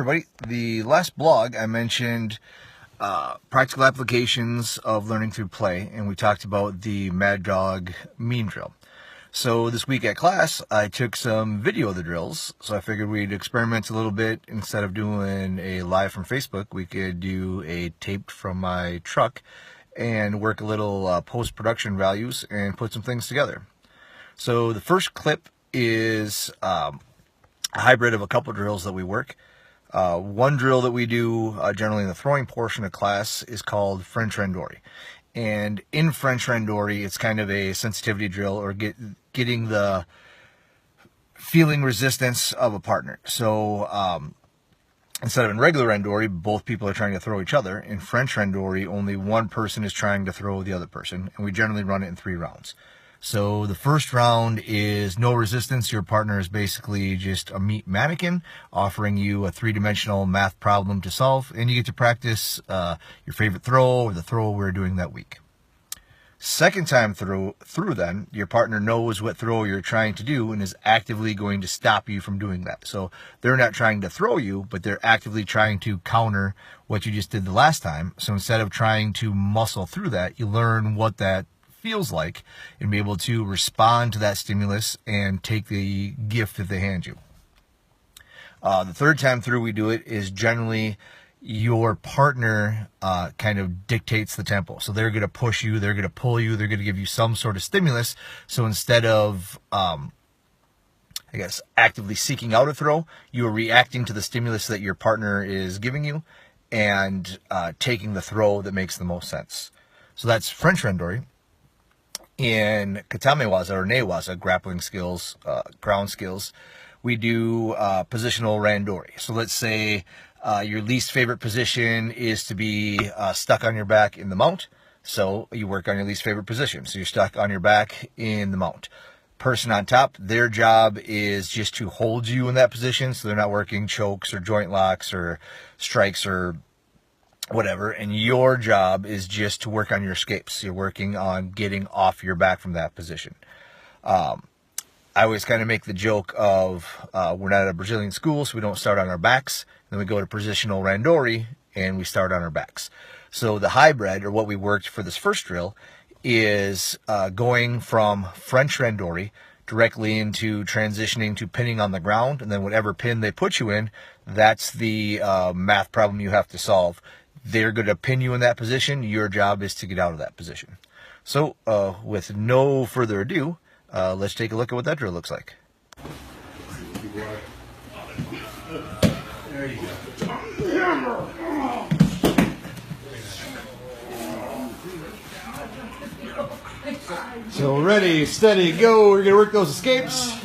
everybody. The last blog I mentioned practical applications of learning through play, and we talked about the Mad Dog meme drill. So this week at class, I took some video of the drills, so I figured we'd experiment a little bit. Instead of doing a live from Facebook, we could do a taped from my truck and work a little post-production values and put some things together. So the first clip is a hybrid of a couple drills that we work. One drill that we do generally in the throwing portion of class is called French Randori. And in French Randori, it's kind of a sensitivity drill, or getting the feeling resistance of a partner. So instead of in regular Randori, both people are trying to throw each other. In French Randori, only one person is trying to throw the other person, and we generally run it in 3 rounds. So the first round is no resistance. Your partner is basically just a meat mannequin offering you a 3-dimensional math problem to solve, and you get to practice your favorite throw or the throw we're doing that week. Second time through then, your partner knows what throw you're trying to do and is actively going to stop you from doing that. So they're not trying to throw you, but they're actively trying to counter what you just did the last time. So instead of trying to muscle through that, you learn what that feels like and be able to respond to that stimulus and take the gift that they hand you. The third time through we do it is generally your partner kind of dictates the tempo. So they're going to push you, they're going to pull you, they're going to give you some sort of stimulus. So instead of, actively seeking out a throw, you are reacting to the stimulus that your partner is giving you and taking the throw that makes the most sense. So that's French Randori. In Katamewaza or Newaza, grappling skills, ground skills, we do positional Randori. So let's say your least favorite position is to be stuck on your back in the mount. So you work on your least favorite position. So you're stuck on your back in the mount. Person on top, their job is just to hold you in that position. So they're not working chokes or joint locks or strikes or whatever, and your job is just to work on your escapes. You're working on getting off your back from that position. I always kind of make the joke of we're not at a Brazilian school, so we don't start on our backs. Then we go to positional Randori, and we start on our backs. So the hybrid, or what we worked for this first drill, is going from French Randori directly into transitioning to pinning on the ground, and then whatever pin they put you in, that's the math problem you have to solve. They're going to pin you in that position. Your job is to get out of that position. So with no further ado, let's take a look at what that drill looks like. There you go. So ready, steady, go. We're going to work those escapes.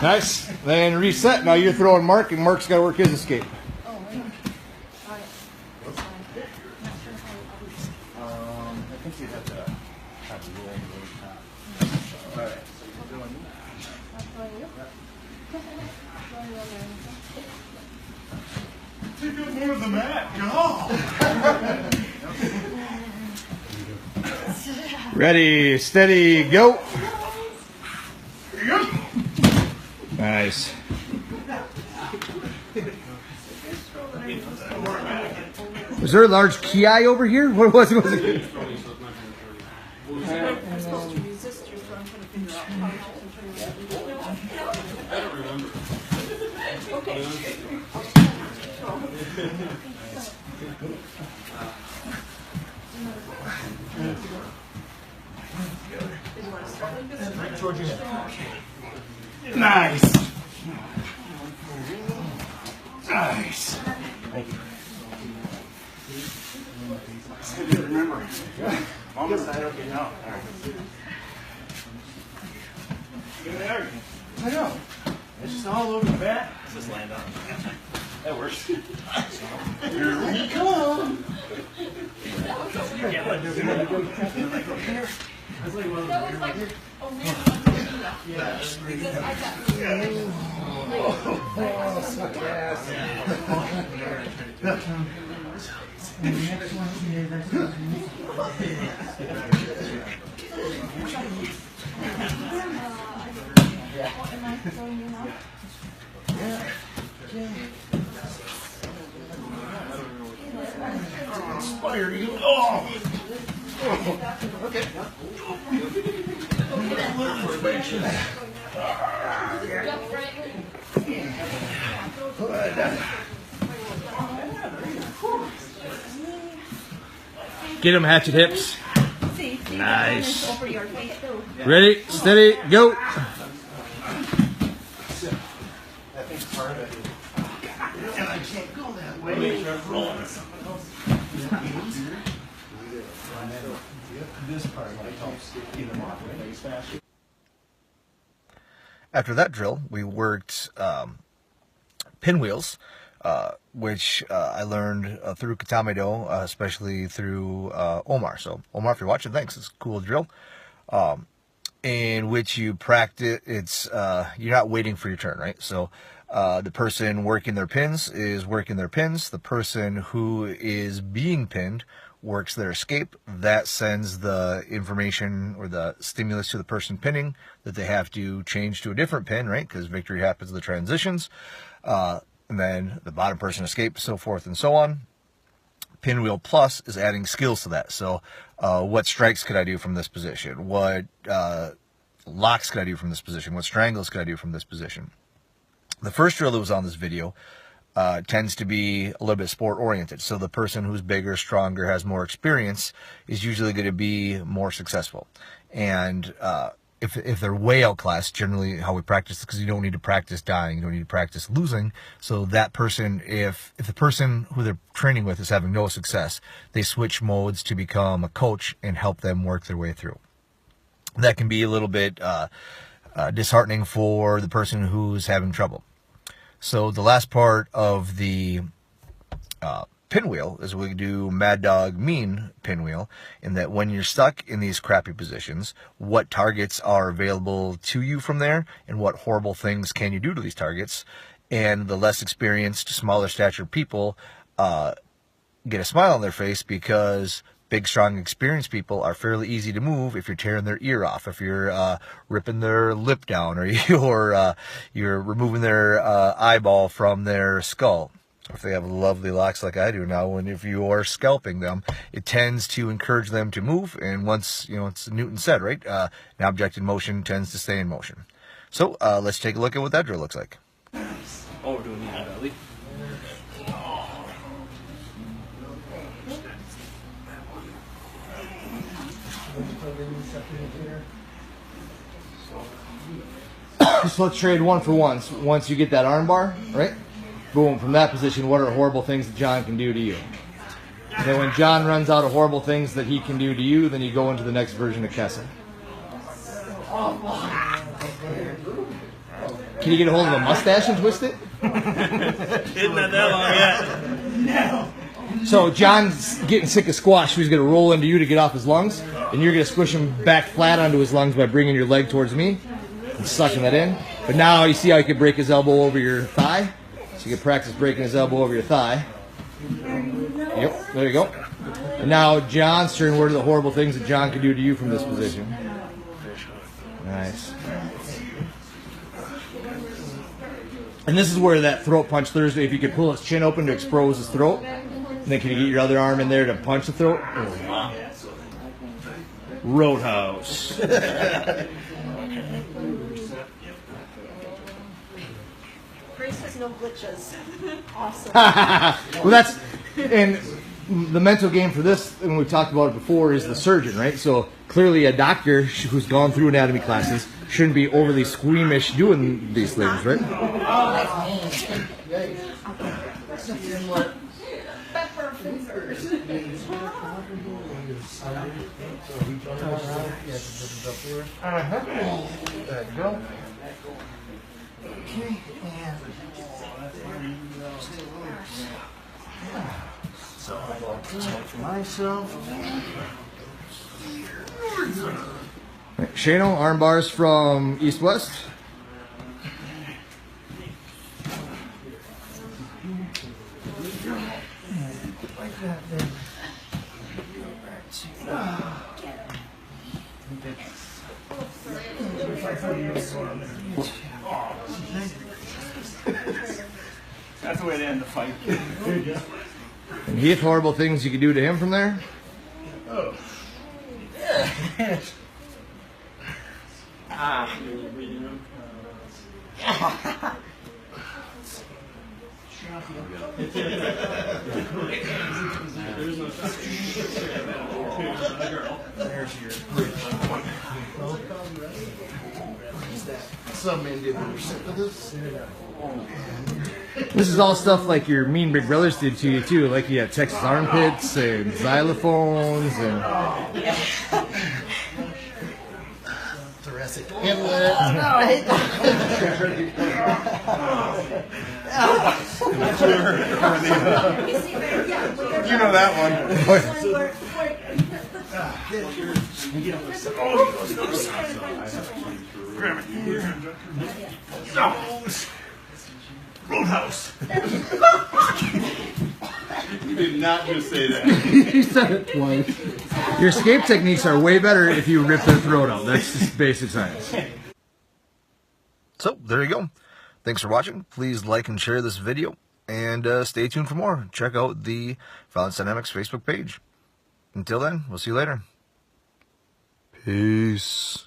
Nice. Then reset. Now you're throwing Mark, and Mark's got to work his escape. Oh, right. All right. That's fine. Not sure how I think you have to have the roll really top. All right. So you're doing Take up more of the mat. Go. Ready, steady, go. Here you go. Nice. Was there a large ki over here? What was it? You're supposed to resist your throw. I'm trying to figure out how to I don't remember. Okay. Did you want to start like this? Right towards you. Nice. Nice. Thank you. It's good to remember. Mom decided, okay, now. All right. Good there. I know. It's just all over the bat. Let's just land on it. That works. Here we come. That's like one of the weird ones. Oh, man. Yes. Because I got And the next one is Am I throwing you now? Inspire you. Oh. Okay. Get him, hatchet hips. Nice. Ready, steady, go. After that drill, we worked pinwheels, which I learned through Katame-do, especially through Omar. So, Omar, if you're watching, thanks. It's a cool drill. In which you practice, you're not waiting for your turn, right? So, the person working their pins is working their pins. The person who is being pinned works their escape. That sends the information or the stimulus to the person pinning that they have to change to a different pin, right? Because victory happens in the transitions. And then the bottom person escapes, so forth and so on. Pinwheel Plus is adding skills to that. So what strikes could I do from this position? What locks could I do from this position? What strangles could I do from this position? The first drill that was on this video tends to be a little bit sport oriented. So the person who's bigger, stronger, has more experience is usually going to be more successful. And if they're way outclassed, generally how we practice, because you don't need to practice dying, you don't need to practice losing. So that person, if the person who they're training with is having no success, they switch modes to become a coach and help them work their way through. That can be a little bit disheartening for the person who's having trouble. So the last part of the pinwheel is we do Mad Dog Mean pinwheel, in that when you're stuck in these crappy positions, what targets are available to you from there, and what horrible things can you do to these targets. And the less experienced, smaller stature people get a smile on their face, because big, strong, experienced people are fairly easy to move if you're tearing their ear off, if you're ripping their lip down, or you're removing their eyeball from their skull. If they have lovely locks like I do now, and if you are scalping them, it tends to encourage them to move. And once, it's Newton said, right? An object in motion tends to stay in motion. So let's take a look at what that drill looks like. Oh, we're doing knee belly. So let's trade one for one. So once you get that arm bar, right? Boom, from that position, what are horrible things that John can do to you? And then when John runs out of horrible things that he can do to you, then you go into the next version of Keckeisen. Can you get a hold of a mustache and twist it? Isn't that long yet? No. So John's getting sick of squash, so he's going to roll into you to get off his lungs, and you're going to squish him back flat onto his lungs by bringing your leg towards me and sucking that in. But now you see how he could break his elbow over your thigh? So you can practice breaking his elbow over your thigh. Yep, there you go. And now John's turn. What are the horrible things that John could do to you from this position? Nice. And this is where that throat punch Thursday, if you could pull his chin open to expose his throat, and then can you get your other arm in there to punch the throat? Oh. Roadhouse. Grace has no glitches. Awesome. Well, that's, and the mental game for this, and we've talked about it before, is the surgeon, right? So clearly a doctor who's gone through anatomy classes shouldn't be overly squeamish doing these things, right? Pepper fingers. There you go. Okay, so I'm going to check myself. Shano, arm bars from east-west. Like that, then. That's the way to end the fight. And Heath, horrible things you could do to him from there. Oh. Some Indian sick with this. This is all stuff like your mean big brothers did to you too, like you had Texas armpits and xylophones and Thoracic inlet. You know that one. Grab it here. No. Roadhouse. You did not just say that. he said it twice. Your escape techniques are way better if you rip their throat out. That's just basic science. So there you go. Thanks for watching. Please like and share this video, and stay tuned for more. Check out the Violence Dynamics Facebook page. Until then, we'll see you later. Peace.